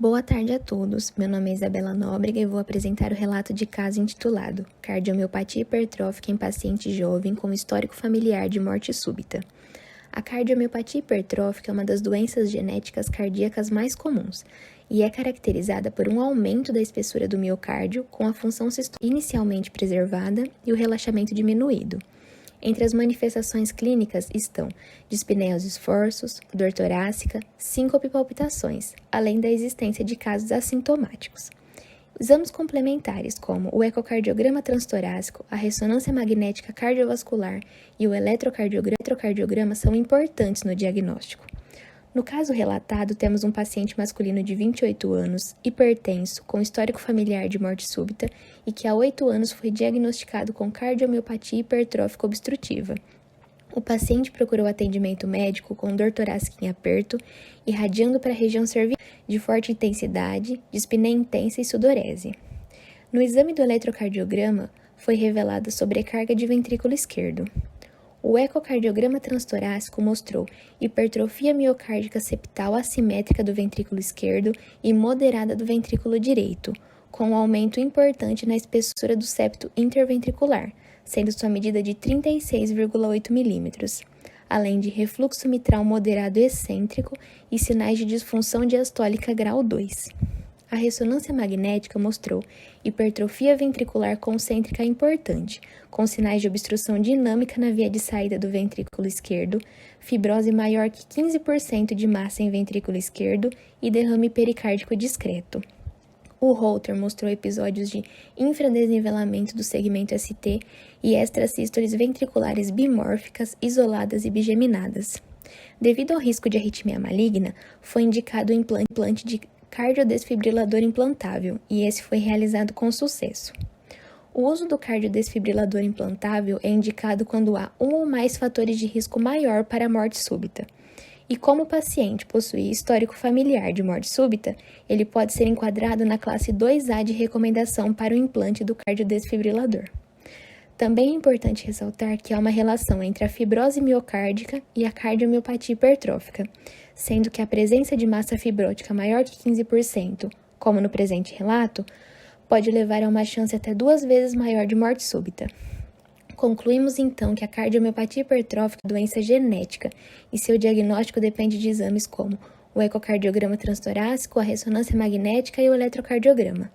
Boa tarde a todos, meu nome é Isabela Nóbrega e vou apresentar o relato de caso intitulado Cardiomiopatia hipertrófica em paciente jovem com histórico familiar de morte súbita. A cardiomiopatia hipertrófica é uma das doenças genéticas cardíacas mais comuns e é caracterizada por um aumento da espessura do miocárdio com a função sistólica inicialmente preservada e o relaxamento diminuído. Entre as manifestações clínicas estão dispneia aos esforços, dor torácica, síncope e palpitações, além da existência de casos assintomáticos. Exames complementares como o ecocardiograma transtorácico, a ressonância magnética cardiovascular e o eletrocardiograma são importantes no diagnóstico. No caso relatado, temos um paciente masculino de 28 anos, hipertenso, com histórico familiar de morte súbita e que há 8 anos foi diagnosticado com cardiomiopatia hipertrófica obstrutiva. O paciente procurou atendimento médico com dor torácica em aperto, irradiando para a região cervical de forte intensidade, dispneia intensa e sudorese. No exame do eletrocardiograma, foi revelada sobrecarga de ventrículo esquerdo. O ecocardiograma transtorácico mostrou hipertrofia miocárdica septal assimétrica do ventrículo esquerdo e moderada do ventrículo direito, com um aumento importante na espessura do septo interventricular, sendo sua medida de 36,8 mm, além de refluxo mitral moderado excêntrico e sinais de disfunção diastólica grau 2. A ressonância magnética mostrou hipertrofia ventricular concêntrica importante, com sinais de obstrução dinâmica na via de saída do ventrículo esquerdo, fibrose maior que 15% de massa em ventrículo esquerdo e derrame pericárdico discreto. O Holter mostrou episódios de infradesnivelamento do segmento ST e extrasístoles ventriculares bimórficas, isoladas e bigeminadas. Devido ao risco de arritmia maligna, foi indicado o implante de cardiodesfibrilador implantável, e esse foi realizado com sucesso. O uso do cardiodesfibrilador implantável é indicado quando há um ou mais fatores de risco maior para a morte súbita. E como o paciente possui histórico familiar de morte súbita, ele pode ser enquadrado na classe 2A de recomendação para o implante do cardiodesfibrilador. Também é importante ressaltar que há uma relação entre a fibrose miocárdica e a cardiomiopatia hipertrófica, sendo que a presença de massa fibrótica maior que 15%, como no presente relato, pode levar a uma chance até 2 vezes maior de morte súbita. Concluímos então que a cardiomiopatia hipertrófica é uma doença genética e seu diagnóstico depende de exames como o ecocardiograma transtorácico, a ressonância magnética e o eletrocardiograma.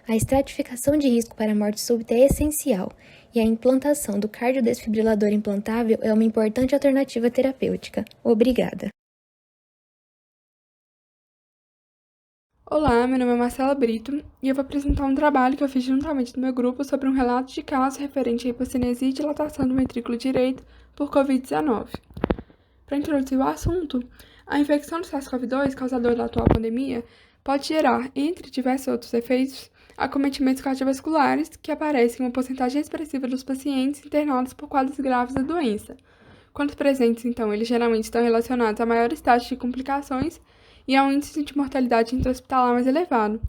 A estratificação de risco para a morte súbita é essencial e a implantação do cardiodesfibrilador implantável é uma importante alternativa terapêutica. Obrigada. Olá, meu nome é Marcela Brito e eu vou apresentar um trabalho que eu fiz juntamente no meu grupo sobre um relato de caso referente à hipocinesia e dilatação do ventrículo direito por Covid-19. Para introduzir o assunto, a infecção do SARS-CoV-2, causador da atual pandemia, pode gerar, entre diversos outros efeitos, acometimentos cardiovasculares que aparecem em uma porcentagem expressiva dos pacientes internados por quadros graves da doença. Quando presentes, então, eles geralmente estão relacionados a maiores taxas de complicações e a um índice de mortalidade intra-hospitalar mais elevado.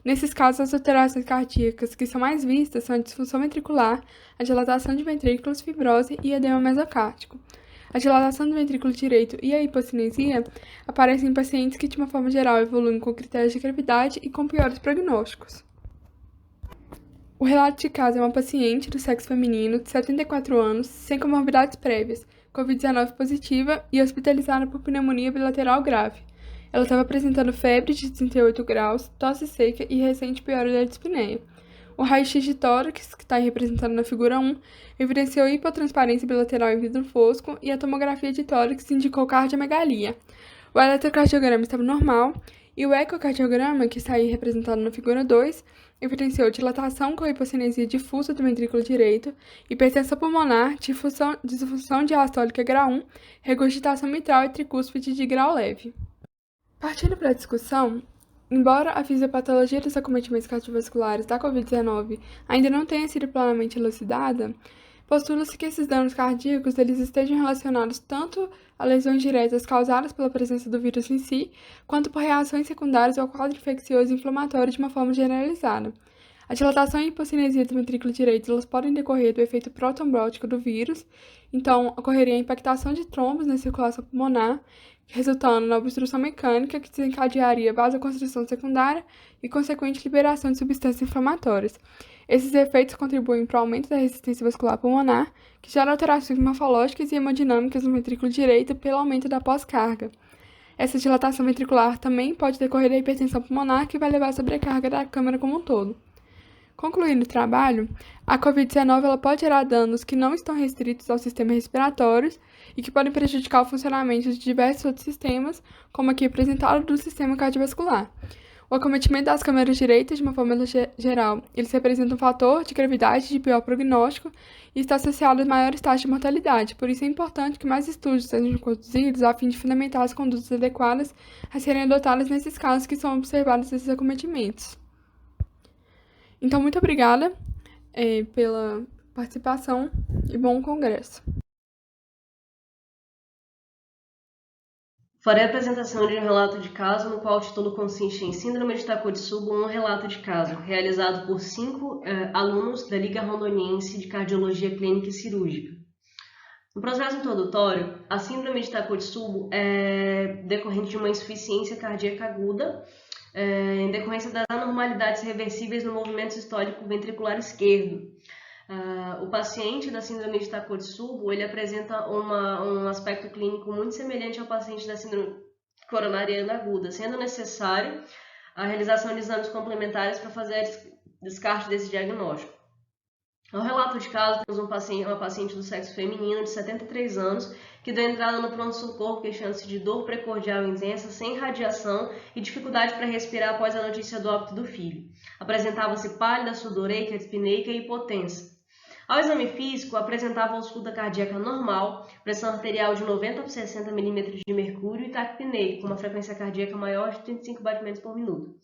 Nesses casos, as alterações cardíacas que são mais vistas são a disfunção ventricular, a dilatação de ventrículos, fibrose e edema mesocárdico. A dilatação do ventrículo direito e a hipocinesia aparecem em pacientes que, de uma forma geral, evoluem com critérios de gravidade e com piores prognósticos. O relato de caso é uma paciente do sexo feminino de 74 anos, sem comorbidades prévias, Covid-19 positiva e hospitalizada por pneumonia bilateral grave. Ela estava apresentando febre de 38 graus, tosse seca e recente piora da dispneia. O raio-x de tórax, que está representado na figura 1, evidenciou hipotransparência bilateral em vidro fosco e a tomografia de tórax indicou cardiomegalia. O eletrocardiograma estava normal e o ecocardiograma, que está aí representado na figura 2, evidenciou dilatação com hipocinesia difusa do ventrículo direito, hipertensão pulmonar, disfunção diastólica grau 1, regurgitação mitral e tricúspide de grau leve. Partindo para a discussão, embora a fisiopatologia dos acometimentos cardiovasculares da Covid-19 ainda não tenha sido plenamente elucidada, postula-se que esses danos cardíacos eles estejam relacionados tanto a lesões diretas causadas pela presença do vírus em si, quanto por reações secundárias ao quadro infeccioso e inflamatório de uma forma generalizada. A dilatação e hipocinesia do ventrículo direito elas podem decorrer do efeito protrombótico do vírus, então ocorreria a impactação de trombos na circulação pulmonar, resultando na obstrução mecânica que desencadearia vasoconstrição secundária e consequente liberação de substâncias inflamatórias. Esses efeitos contribuem para o aumento da resistência vascular pulmonar, que gera alterações morfológicas e hemodinâmicas no ventrículo direito pelo aumento da pós-carga. Essa dilatação ventricular também pode decorrer da hipertensão pulmonar, que vai levar à sobrecarga da câmara como um todo. Concluindo o trabalho, a Covid-19 ela pode gerar danos que não estão restritos ao sistema respiratório e que podem prejudicar o funcionamento de diversos outros sistemas, como aqui apresentado do sistema cardiovascular. O acometimento das câmaras direitas, de uma forma geral, ele representa um fator de gravidade de pior prognóstico e está associado a maiores taxas de mortalidade. Por isso é importante que mais estudos sejam conduzidos a fim de fundamentar as condutas adequadas a serem adotadas nesses casos que são observados esses acometimentos. Então, muito obrigada pela participação e bom congresso. Farei a apresentação de um relato de caso, no qual o título consiste em Síndrome de Takotsubo, um relato de caso, realizado por 5 alunos da Liga Rondoniense de Cardiologia Clínica e Cirúrgica. No processo introdutório, a síndrome de Takotsubo é decorrente de uma insuficiência cardíaca aguda, em decorrência das anormalidades reversíveis no movimento sistólico ventricular esquerdo. O paciente da síndrome de Takotsubo, ele apresenta um aspecto clínico muito semelhante ao paciente da síndrome coronariana aguda, sendo necessário a realização de exames complementares para fazer descarte desse diagnóstico. No relato de caso, temos uma paciente do sexo feminino de 73 anos que deu entrada no pronto-socorro queixando-se de dor precordial intensa, sem radiação e dificuldade para respirar após a notícia do óbito do filho. Apresentava-se pálida, sudoreica, dispneica e hipotensa. Ao exame físico, apresentava ausculta cardíaca normal, pressão arterial de 90 por 60 mm de mercúrio e taquipneica, com uma frequência cardíaca maior de 35 batimentos por minuto,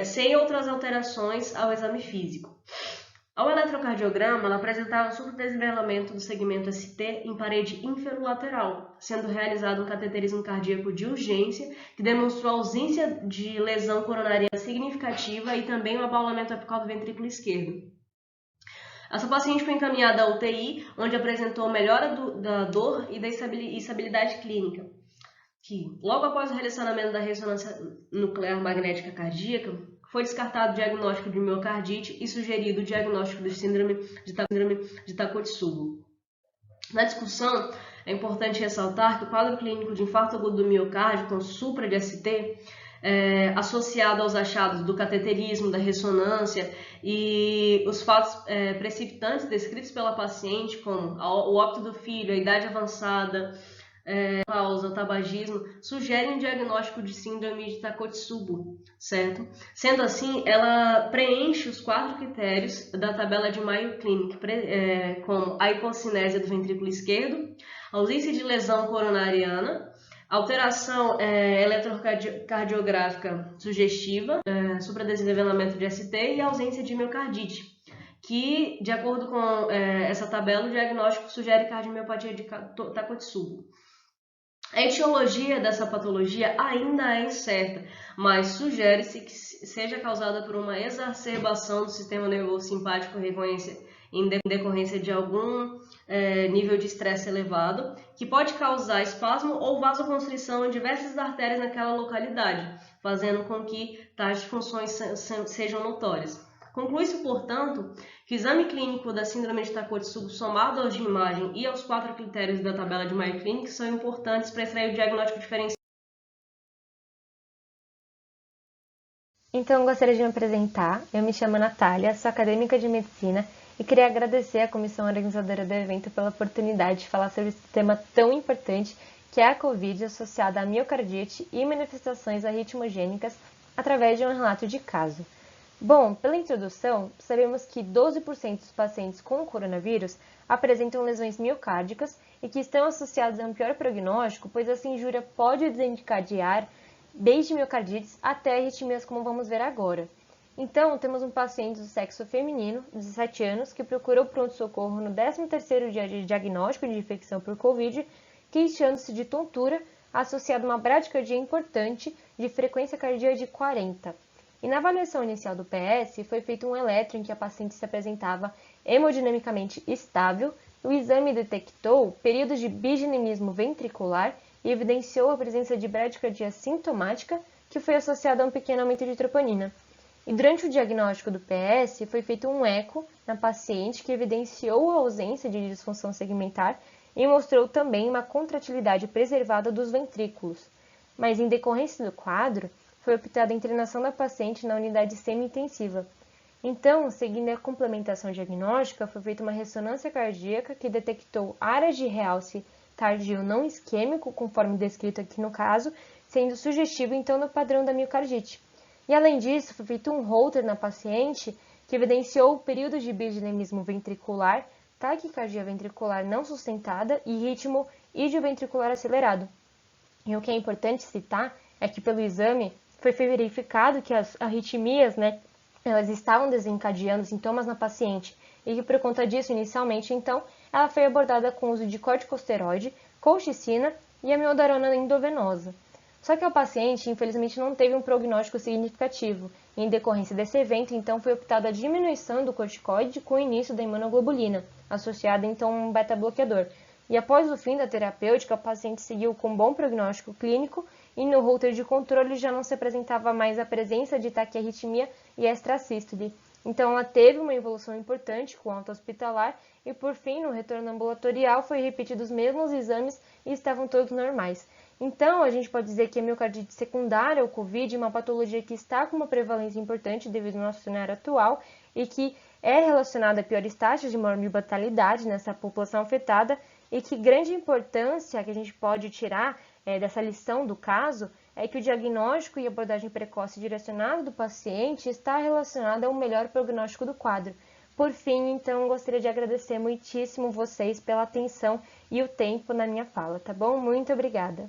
sem outras alterações ao exame físico. Ao eletrocardiograma, ela apresentava subdesnivelamento do segmento ST em parede inferolateral, sendo realizado um cateterismo cardíaco de urgência, que demonstrou ausência de lesão coronariana significativa e também o abaulamento apical do ventrículo esquerdo. Essa paciente foi encaminhada à UTI, onde apresentou melhora da dor e da estabilidade clínica, que, logo após o relacionamento da ressonância nuclear magnética cardíaca, foi descartado o diagnóstico de miocardite e sugerido o diagnóstico de síndrome de Takotsubo. Na discussão, é importante ressaltar que o quadro clínico de infarto agudo do miocárdio com supra de ST, associado aos achados do cateterismo, da ressonância e os fatos precipitantes descritos pela paciente, como o óbito do filho, a idade avançada, causa, o tabagismo, sugerem um diagnóstico de síndrome de Takotsubo, certo? Sendo assim, ela preenche os 4 critérios da tabela de Mayo Clinic, como a hipocinésia do ventrículo esquerdo, ausência de lesão coronariana, alteração eletrocardiográfica sugestiva, supradesenvolvimento de ST e ausência de miocardite, que, de acordo com essa tabela, o diagnóstico sugere cardiomiopatia de Takotsubo. A etiologia dessa patologia ainda é incerta, mas sugere-se que seja causada por uma exacerbação do sistema nervoso simpático em decorrência de algum nível de estresse elevado, que pode causar espasmo ou vasoconstrição em diversas artérias naquela localidade, fazendo com que tais disfunções sejam notórias. Conclui-se, portanto, que o exame clínico da síndrome de Takotsubo somado aos de imagem e aos 4 critérios da tabela de Mayo Clinic são importantes para extrair o diagnóstico diferencial. Então, gostaria de me apresentar. Eu me chamo Natália, sou acadêmica de medicina e queria agradecer à comissão organizadora do evento pela oportunidade de falar sobre esse tema tão importante que é a Covid associada à miocardite e manifestações arritmogênicas através de um relato de caso. Bom, pela introdução, sabemos que 12% dos pacientes com coronavírus apresentam lesões miocárdicas e que estão associados a um pior prognóstico, pois essa injúria pode desencadear desde miocardites até arritmias, como vamos ver agora. Então, temos um paciente do sexo feminino, 17 anos, que procurou pronto-socorro no 13º dia de diagnóstico de infecção por Covid, queixando-se de tontura associada a uma bradicardia importante de frequência cardíaca de 40. E na avaliação inicial do PS, foi feito um eletro em que a paciente se apresentava hemodinamicamente estável. O exame detectou períodos de bigeninismo ventricular e evidenciou a presença de bradicardia sintomática, que foi associada a um pequeno aumento de troponina. E durante o diagnóstico do PS, foi feito um eco na paciente que evidenciou a ausência de disfunção segmentar e mostrou também uma contratilidade preservada dos ventrículos. Mas, em decorrência do quadro, foi optada a internação da paciente na unidade semi-intensiva. Então, seguindo a complementação diagnóstica, foi feita uma ressonância cardíaca que detectou áreas de realce tardio não isquêmico, conforme descrito aqui no caso, sendo sugestivo então do padrão da miocardite. E além disso, foi feito um Holter na paciente que evidenciou períodos de bidinamismo ventricular, taquicardia ventricular não sustentada e ritmo idioventricular acelerado. E o que é importante citar é que pelo exame foi verificado que as arritmias, elas estavam desencadeando sintomas na paciente e que por conta disso, inicialmente, então, ela foi abordada com o uso de corticosteroide, colchicina e amiodarona endovenosa. Só que a paciente, infelizmente, não teve um prognóstico significativo. E, em decorrência desse evento, então, foi optada a diminuição do corticoide com o início da imunoglobulina, associada, então, a um beta-bloqueador. E após o fim da terapêutica, a paciente seguiu com bom prognóstico clínico e no holter de controle já não se apresentava mais a presença de taquiarritmia e extrasístole. Então, ela teve uma evolução importante com alta hospitalar e, por fim, no retorno ambulatorial, foi repetido os mesmos exames e estavam todos normais. Então, a gente pode dizer que a miocardite secundária ao COVID é uma patologia que está com uma prevalência importante devido ao nosso cenário atual e que é relacionada a piores taxas de mortalidade nessa população afetada e que grande importância que a gente pode tirar dessa lição do caso é que o diagnóstico e abordagem precoce direcionada do paciente está relacionada ao melhor prognóstico do quadro. Por fim, então, gostaria de agradecer muitíssimo vocês pela atenção e o tempo na minha fala, tá bom? Muito obrigada!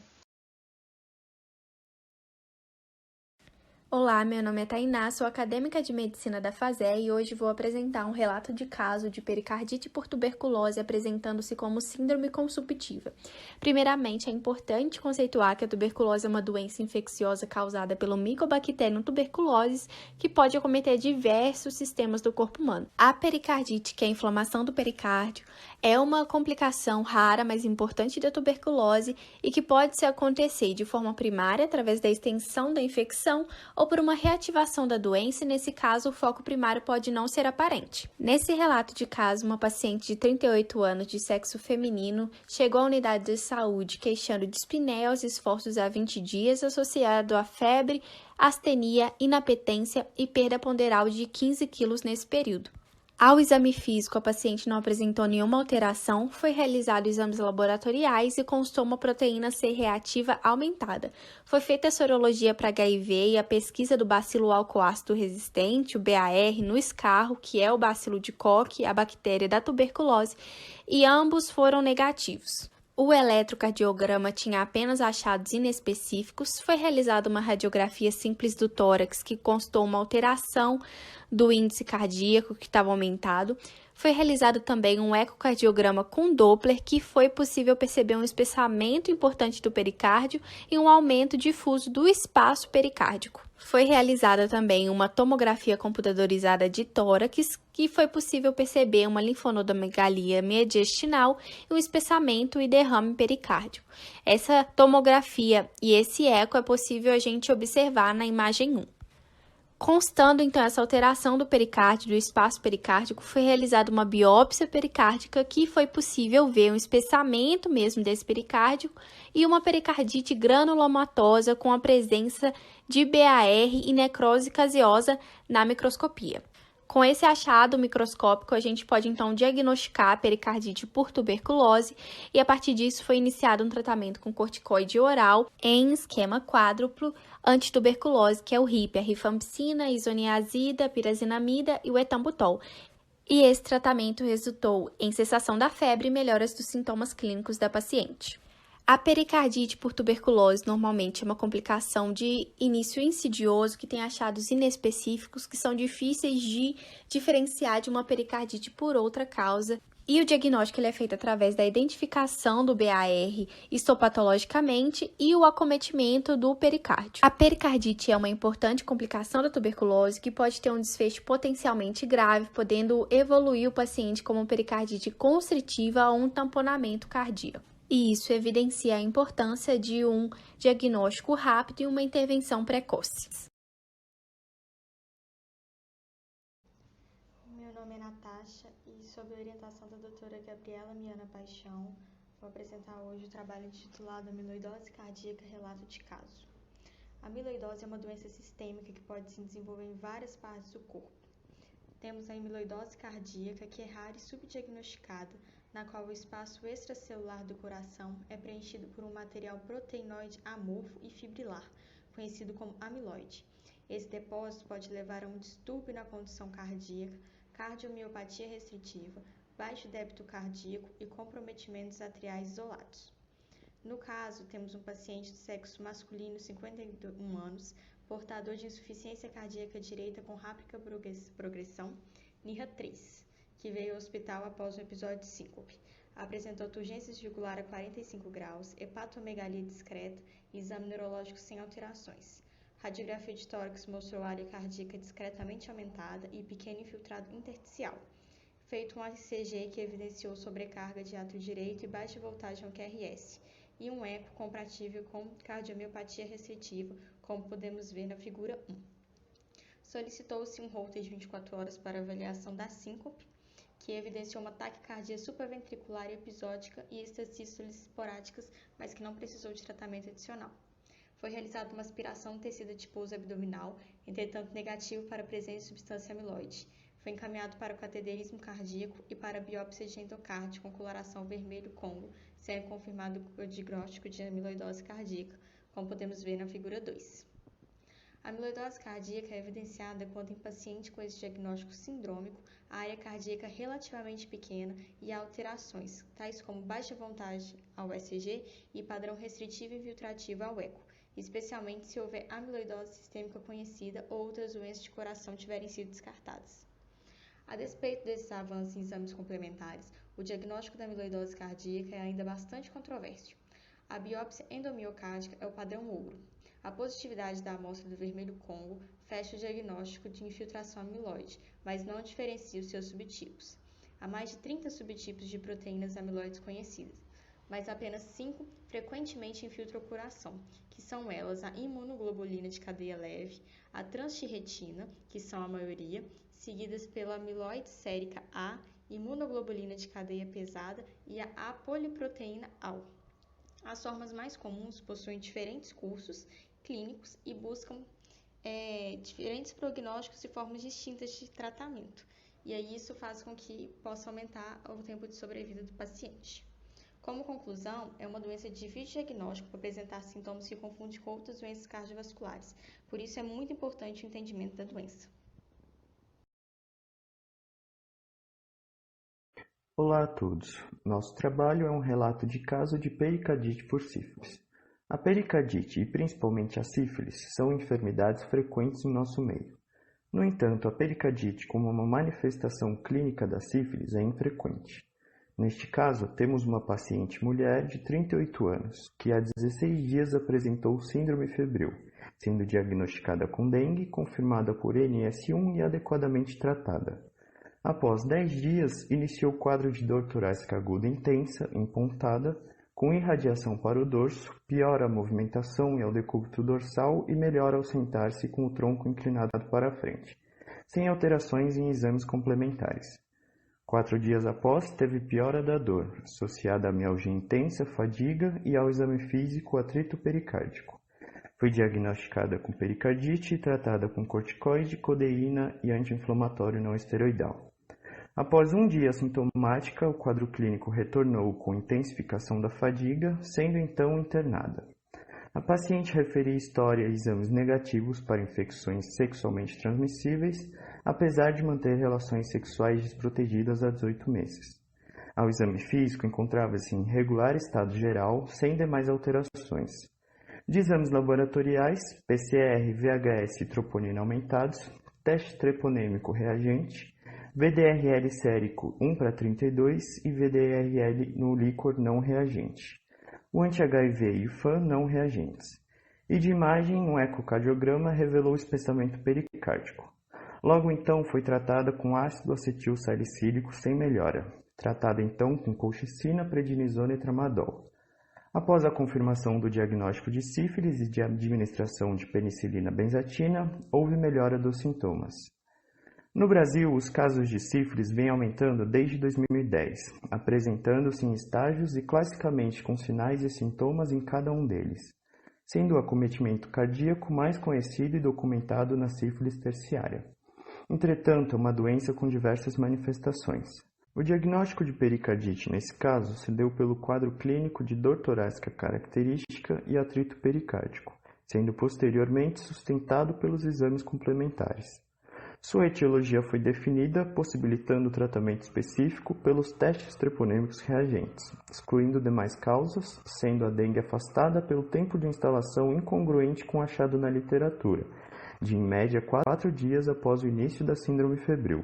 Olá, meu nome é Tainá, sou acadêmica de medicina da FASE e hoje vou apresentar um relato de caso de pericardite por tuberculose apresentando-se como síndrome consumptiva. Primeiramente, é importante conceituar que a tuberculose é uma doença infecciosa causada pelo Mycobacterium tuberculosis que pode acometer diversos sistemas do corpo humano. A pericardite, que é a inflamação do pericárdio, é uma complicação rara, mas importante da tuberculose e que pode acontecer de forma primária através da extensão da infecção ou por uma reativação da doença, e nesse caso o foco primário pode não ser aparente. Nesse relato de caso, uma paciente de 38 anos de sexo feminino chegou à unidade de saúde queixando de dispneia aos esforços há 20 dias associado a febre, astenia, inapetência e perda ponderal de 15 quilos nesse período. Ao exame físico, a paciente não apresentou nenhuma alteração, foi realizado exames laboratoriais e constou uma proteína C reativa aumentada. Foi feita a sorologia para HIV e a pesquisa do bacilo alcoácido resistente, o BAR, no escarro, que é o bacilo de Koch, a bactéria da tuberculose, e ambos foram negativos. O eletrocardiograma tinha apenas achados inespecíficos, foi realizada uma radiografia simples do tórax que constou uma alteração do índice cardíaco que estava aumentado. Foi realizado também um ecocardiograma com Doppler que foi possível perceber um espessamento importante do pericárdio e um aumento difuso do espaço pericárdico. Foi realizada também uma tomografia computadorizada de tórax, que foi possível perceber uma linfonodomegalia mediastinal e um espessamento e derrame pericárdico. Essa tomografia e esse eco é possível a gente observar na imagem 1. Constando, então, essa alteração do pericárdio, do espaço pericárdico, foi realizada uma biópsia pericárdica que foi possível ver um espessamento mesmo desse pericárdio e uma pericardite granulomatosa com a presença de BAR e necrose caseosa na microscopia. Com esse achado microscópico, a gente pode então diagnosticar a pericardite por tuberculose e a partir disso foi iniciado um tratamento com corticoide oral em esquema quádruplo antituberculose, que é o RIP, a rifampicina, isoniazida, pirazinamida e o etambutol. E esse tratamento resultou em cessação da febre e melhoras dos sintomas clínicos da paciente. A pericardite por tuberculose normalmente é uma complicação de início insidioso que tem achados inespecíficos que são difíceis de diferenciar de uma pericardite por outra causa. E o diagnóstico ele é feito através da identificação do BAR histopatologicamente e o acometimento do pericárdio. A pericardite é uma importante complicação da tuberculose que pode ter um desfecho potencialmente grave, podendo evoluir o paciente como pericardite constritiva ou um tamponamento cardíaco. E isso evidencia a importância de um diagnóstico rápido e uma intervenção precoce. Meu nome é Natasha e, sob a orientação da doutora Gabriela Miana Paixão, vou apresentar hoje o trabalho intitulado Amiloidose Cardíaca, Relato de Caso. A amiloidose é uma doença sistêmica que pode se desenvolver em várias partes do corpo. Temos a amiloidose cardíaca, que é rara e subdiagnosticada, na qual o espaço extracelular do coração é preenchido por um material proteinoide amorfo e fibrilar, conhecido como amiloide. Esse depósito pode levar a um distúrbio na condução cardíaca, cardiomiopatia restritiva, baixo débito cardíaco e comprometimentos atriais isolados. No caso, temos um paciente de sexo masculino, 51 anos, portador de insuficiência cardíaca direita com rápida progressão, NIRA 3, que veio ao hospital após um episódio de síncope. Apresentou turgência jugular a 45 graus, hepatomegalia discreta e exame neurológico sem alterações. Radiografia de tórax mostrou área cardíaca discretamente aumentada e pequeno infiltrado intersticial. Feito um ECG que evidenciou sobrecarga de átrio direito e baixa voltagem ao QRS, e um eco compatível com cardiomiopatia restritiva, como podemos ver na figura 1. Solicitou-se um Holter de 24 horas para avaliação da síncope, que evidenciou uma taquicardia supraventricular episódica e extrasístoles esporádicas, mas que não precisou de tratamento adicional. Foi realizada uma aspiração no tecido adiposo abdominal, entretanto negativo para a presença de substância amiloide. Foi encaminhado para o cateterismo cardíaco e para a biópsia de endocárdio com coloração vermelho-Congo, sendo confirmado o diagnóstico de amiloidose cardíaca, como podemos ver na figura 2. A amiloidose cardíaca é evidenciada quando em paciente com esse diagnóstico sindrômico, a área cardíaca é relativamente pequena e há alterações, tais como baixa voltagem ao ECG e padrão restritivo e infiltrativo ao eco, especialmente se houver amiloidose sistêmica conhecida ou outras doenças de coração tiverem sido descartadas. A despeito desses avanços em exames complementares, o diagnóstico da amiloidose cardíaca é ainda bastante controverso. A biópsia endomiocárdica é o padrão ouro. A positividade da amostra do vermelho-Congo fecha o diagnóstico de infiltração amiloide, mas não diferencia os seus subtipos. Há mais de 30 subtipos de proteínas amiloides conhecidas, mas apenas 5 frequentemente infiltram o coração, que são elas a imunoglobulina de cadeia leve, a transtirretina, que são a maioria, seguidas pela amiloide sérica A, imunoglobulina de cadeia pesada e a apoliproteína AL. As formas mais comuns possuem diferentes cursos clínicos e buscam diferentes prognósticos e formas distintas de tratamento. E aí isso faz com que possa aumentar o tempo de sobrevida do paciente. Como conclusão, é uma doença de difícil diagnóstico por apresentar sintomas que confundem com outras doenças cardiovasculares. Por isso é muito importante o entendimento da doença. Olá a todos. Nosso trabalho é um relato de caso de pericardite por sífilis. A pericardite e principalmente a sífilis são enfermidades frequentes em nosso meio. No entanto, a pericardite como uma manifestação clínica da sífilis é infrequente. Neste caso, temos uma paciente mulher de 38 anos, que há 16 dias apresentou síndrome febril, sendo diagnosticada com dengue, confirmada por NS1 e adequadamente tratada. Após 10 dias, iniciou o quadro de dor torácica aguda intensa, empontada, com irradiação para o dorso, piora a movimentação e ao decúbito dorsal e melhora ao sentar-se com o tronco inclinado para a frente, sem alterações em exames complementares. 4 dias após, teve piora da dor, associada a mialgia intensa, fadiga e ao exame físico atrito pericárdico. Foi diagnosticada com pericardite e tratada com corticoide, codeína e anti-inflamatório não esteroidal. Após 1 dia sintomática, o quadro clínico retornou com intensificação da fadiga, sendo então internada. A paciente referia história e exames negativos para infecções sexualmente transmissíveis, apesar de manter relações sexuais desprotegidas há 18 meses. Ao exame físico, encontrava-se em regular estado geral, sem demais alterações. De exames laboratoriais, PCR, VHS e troponina aumentados, teste treponêmico reagente, VDRL sérico 1:32 e VDRL no líquor não reagente. O anti-HIV e FAN não reagentes. E de imagem, um ecocardiograma revelou espessamento pericárdico. Logo então foi tratada com ácido acetil salicílico sem melhora. Tratada então com colchicina, prednisona e tramadol. Após a confirmação do diagnóstico de sífilis e de administração de penicilina benzatina, houve melhora dos sintomas. No Brasil, os casos de sífilis vêm aumentando desde 2010, apresentando-se em estágios e classicamente com sinais e sintomas em cada um deles, sendo o acometimento cardíaco mais conhecido e documentado na sífilis terciária. Entretanto, é uma doença com diversas manifestações. O diagnóstico de pericardite, nesse caso, se deu pelo quadro clínico de dor torácica característica e atrito pericárdico, sendo posteriormente sustentado pelos exames complementares. Sua etiologia foi definida, possibilitando o tratamento específico pelos testes treponêmicos reagentes, excluindo demais causas, sendo a dengue afastada pelo tempo de instalação incongruente com o achado na literatura, de em média 4 dias após o início da síndrome febril.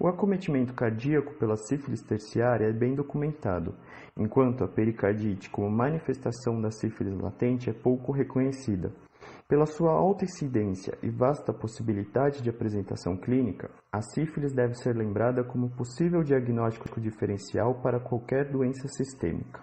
O acometimento cardíaco pela sífilis terciária é bem documentado, enquanto a pericardite como manifestação da sífilis latente é pouco reconhecida. Pela sua alta incidência e vasta possibilidade de apresentação clínica, a sífilis deve ser lembrada como possível diagnóstico diferencial para qualquer doença sistêmica.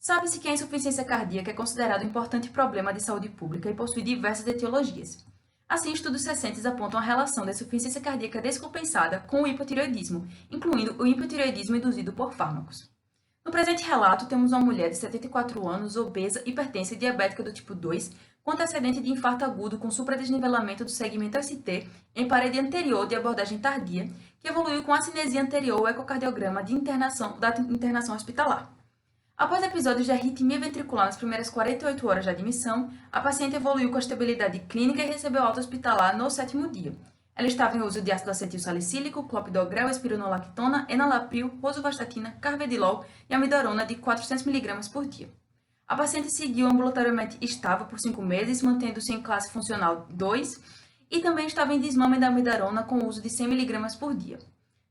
Sabe-se que a insuficiência cardíaca é considerado um importante problema de saúde pública e possui diversas etiologias. Assim, estudos recentes apontam a relação da insuficiência cardíaca descompensada com o hipotireoidismo, incluindo o hipotireoidismo induzido por fármacos. No presente relato, temos uma mulher de 74 anos, obesa, hipertensa e diabética do tipo 2, com antecedente de infarto agudo com supradesnivelamento do segmento ST em parede anterior de abordagem tardia, que evoluiu com acinesia anterior ao ecocardiograma da internação hospitalar. Após episódios de arritmia ventricular nas primeiras 48 horas de admissão, a paciente evoluiu com estabilidade clínica e recebeu alta hospitalar no 7º dia. Ela estava em uso de ácido acetil salicílico, clopidogrel, espironolactona, enalapril, rosuvastatina, carvedilol e amidarona de 400 mg por dia. A paciente seguiu ambulatoriamente estável por 5 meses, mantendo-se em classe funcional 2 e também estava em desmame da amidarona com uso de 100 mg por dia.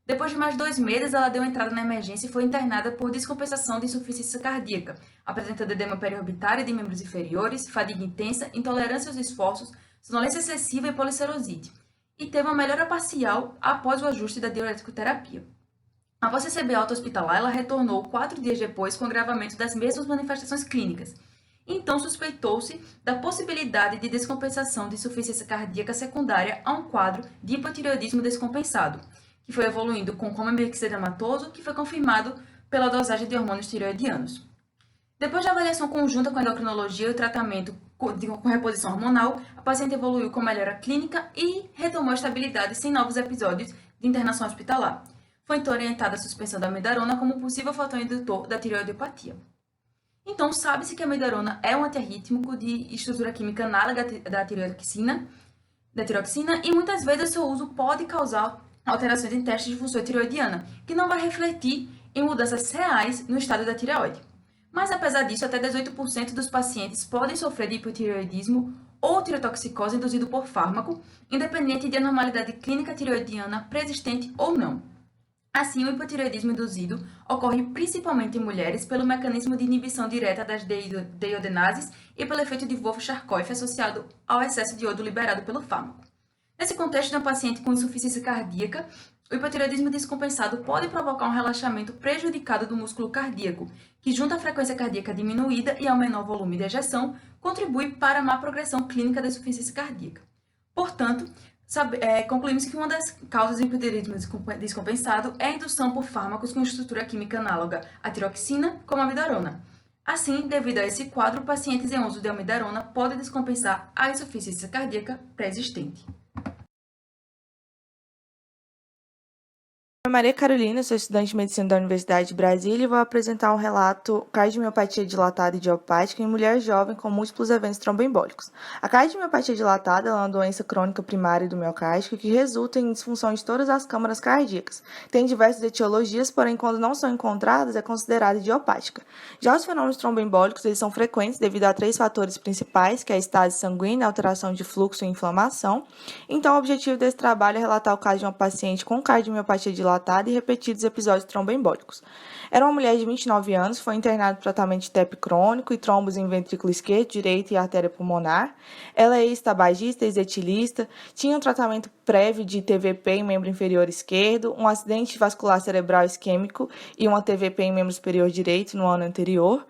Depois de mais 2 meses, ela deu entrada na emergência e foi internada por descompensação de insuficiência cardíaca, apresentando edema periorbitário de membros inferiores, fadiga intensa, intolerância aos esforços, sonolência excessiva e policerosite, e teve uma melhora parcial após o ajuste da diureticoterapia. Após receber alta hospitalar, ela retornou 4 dias depois com agravamento das mesmas manifestações clínicas. Então, suspeitou-se da possibilidade de descompensação de insuficiência cardíaca secundária a um quadro de hipotireoidismo descompensado, que foi evoluindo com coma bixedematoso, que foi confirmado pela dosagem de hormônios tireoidianos. Depois de avaliação conjunta com a endocrinologia e o tratamento com reposição hormonal, a paciente evoluiu com melhora clínica e retomou a estabilidade sem novos episódios de internação hospitalar. Foi então orientada a suspensão da amidarona como possível fator indutor da tireoidopatia. Então, sabe-se que a amidarona é um antiarrítmico de estrutura química análoga da tiroxina, e muitas vezes o seu uso pode causar alterações em testes de função tireoidiana, que não vai refletir em mudanças reais no estado da tireoide. Mas, apesar disso, até 18% dos pacientes podem sofrer de hipotireoidismo ou tireotoxicose induzido por fármaco, independente de anormalidade clínica tireoidiana preexistente ou não. Assim, o hipotireoidismo induzido ocorre principalmente em mulheres pelo mecanismo de inibição direta das deiodenases e pelo efeito de Wolff-Charcot associado ao excesso de iodo liberado pelo fármaco. Nesse contexto de um paciente com insuficiência cardíaca, o hipotireoidismo descompensado pode provocar um relaxamento prejudicado do músculo cardíaco, que, junto à frequência cardíaca diminuída e ao menor volume de ejeção, contribui para a má progressão clínica da insuficiência cardíaca. Portanto, concluímos que uma das causas do hipotireoidismo descompensado é a indução por fármacos com estrutura química análoga à tiroxina, como a amidarona. Assim, devido a esse quadro, pacientes em uso de amidarona podem descompensar a insuficiência cardíaca pré-existente. Meu nome é Maria Carolina, sou estudante de medicina da Universidade de Brasília e vou apresentar um relato cardiomiopatia dilatada idiopática em mulher jovem com múltiplos eventos tromboembólicos. A cardiomiopatia dilatada é uma doença crônica primária do miocárdio que resulta em disfunção de todas as câmaras cardíacas. Tem diversas etiologias, porém, quando não são encontradas, é considerada idiopática. Já os fenômenos tromboembólicos eles são frequentes devido a 3 fatores principais, que é a estase sanguínea, alteração de fluxo e inflamação. Então, o objetivo desse trabalho é relatar o caso de uma paciente com cardiomiopatia dilatada dilatada e repetidos episódios tromboembólicos. Era uma mulher de 29 anos, foi internada por tratamento de TEP crônico e trombos em ventrículo esquerdo, direito e artéria pulmonar. Ela é ex-tabagista, ex-etilista, tinha um tratamento prévio de TVP em membro inferior esquerdo, um acidente vascular cerebral isquêmico e uma TVP em membro superior direito no ano anterior.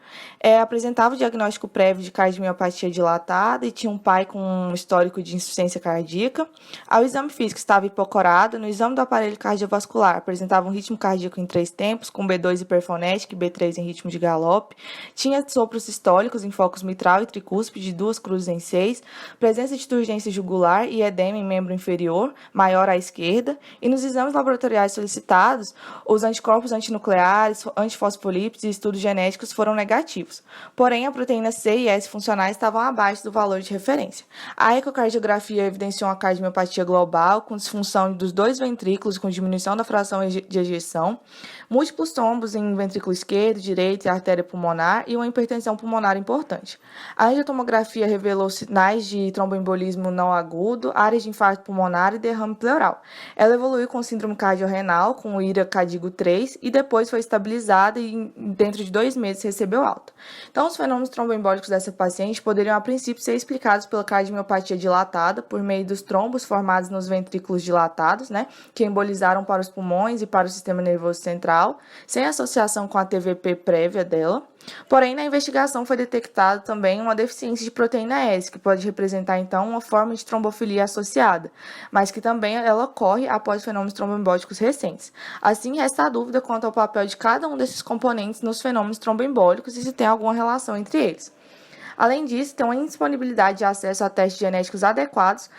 Apresentava o diagnóstico prévio de cardiomiopatia dilatada e tinha um pai com um histórico de insuficiência cardíaca. Ao exame físico estava hipocorada. No exame do aparelho cardiovascular apresentava um ritmo cardíaco em 3 tempos, com B2 hiperfonético e B3 em ritmo de galope. Tinha sopros sistólicos em focos mitral e tricúspide, 2 cruzes em 6, presença de turgência jugular e edema em membro inferior, maior à esquerda. E nos exames laboratoriais solicitados, os anticorpos antinucleares, antifosfolípidos e estudos genéticos foram negativos. Porém, a proteína C e S funcionais estavam abaixo do valor de referência. A ecocardiografia evidenciou uma cardiomiopatia global, com disfunção dos 2 ventrículos, com diminuição da fração de ejeção, múltiplos trombos em ventrículo esquerdo, direito e artéria pulmonar e uma hipertensão pulmonar importante. A angiotomografia revelou sinais de tromboembolismo não agudo, áreas de infarto pulmonar e derrame pleural. Ela evoluiu com síndrome cardiorrenal, com o IRA Cadigo 3, e depois foi estabilizada e dentro de 2 meses recebeu alta. Então, os fenômenos tromboembólicos dessa paciente poderiam, a princípio, ser explicados pela cardiomiopatia dilatada por meio dos trombos formados nos ventrículos dilatados, que embolizaram para os pulmões e para o sistema nervoso central, sem associação com a TVP prévia dela. Porém, na investigação foi detectada também uma deficiência de proteína S, que pode representar, então, uma forma de trombofilia associada, mas que também ela ocorre após fenômenos tromboembólicos recentes. Assim, resta a dúvida quanto ao papel de cada um desses componentes nos fenômenos tromboembólicos e se tem alguma relação entre eles. Além disso, tem uma indisponibilidade de acesso a testes genéticos adequados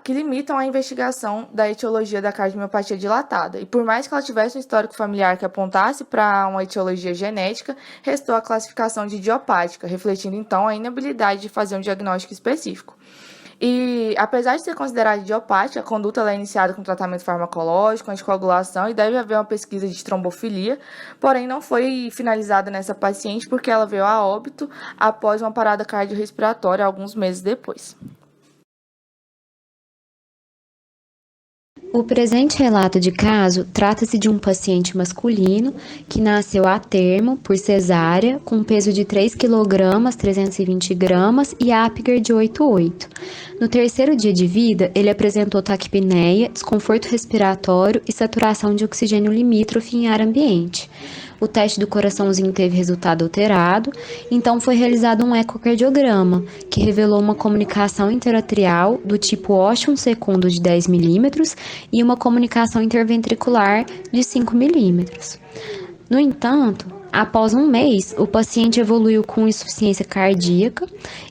que limitam a investigação da etiologia da cardiomiopatia dilatada. E por mais que ela tivesse um histórico familiar que apontasse para uma etiologia genética, restou a classificação de idiopática, refletindo então a inabilidade de fazer um diagnóstico específico. E, apesar de ser considerada idiopática, a conduta ela é iniciada com tratamento farmacológico, anticoagulação e deve haver uma pesquisa de trombofilia, porém não foi finalizada nessa paciente porque ela veio a óbito após uma parada cardiorrespiratória alguns meses depois. O presente relato de caso trata-se de um paciente masculino que nasceu a termo, por cesárea, com peso de 3 kg, 320 gramas e Apgar de 8,8. No 3º dia de vida, ele apresentou taquipneia, desconforto respiratório e saturação de oxigênio limítrofe em ar ambiente. O teste do coraçãozinho teve resultado alterado, então foi realizado um ecocardiograma, que revelou uma comunicação interatrial do tipo Ostium secundo de 10 mm e uma comunicação interventricular de 5 mm. No entanto, após um mês, o paciente evoluiu com insuficiência cardíaca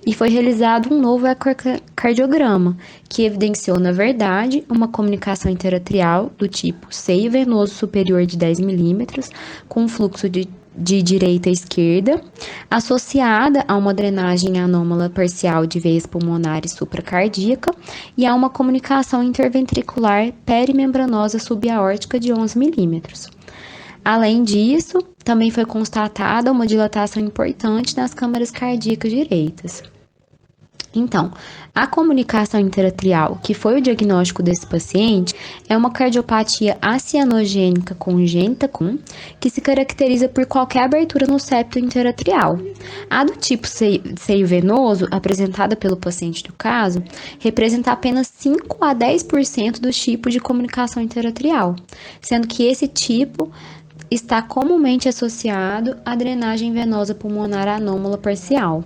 e foi realizado um novo ecocardiograma, que evidenciou, na verdade, uma comunicação interatrial do tipo seio venoso superior de 10 mm, com fluxo de direita a esquerda, associada a uma drenagem anômala parcial de veias pulmonares supracardíaca e a uma comunicação interventricular perimembranosa subaórtica de 11 mm. Além disso, também foi constatada uma dilatação importante nas câmaras cardíacas direitas. Então, a comunicação interatrial, que foi o diagnóstico desse paciente, é uma cardiopatia acianogênica congênita que se caracteriza por qualquer abertura no septo interatrial. A do tipo seio venoso, apresentada pelo paciente do caso, representa apenas 5 a 10% dos tipos de comunicação interatrial, sendo que esse tipo está comumente associado à drenagem venosa pulmonar anômala parcial.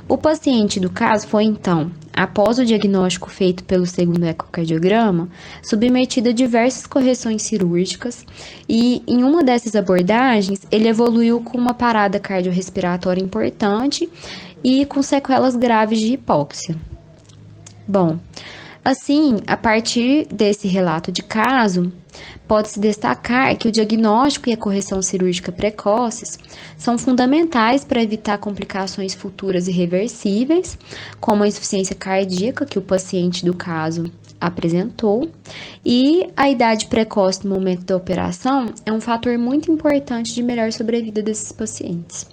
O paciente do caso foi, então, após o diagnóstico feito pelo segundo ecocardiograma, submetido a diversas correções cirúrgicas e, em uma dessas abordagens, ele evoluiu com uma parada cardiorrespiratória importante e com sequelas graves de hipóxia. Bom, assim, a partir desse relato de caso, pode-se destacar que o diagnóstico e a correção cirúrgica precoces são fundamentais para evitar complicações futuras irreversíveis, como a insuficiência cardíaca que o paciente do caso apresentou, e a idade precoce no momento da operação é um fator muito importante de melhor sobrevida desses pacientes.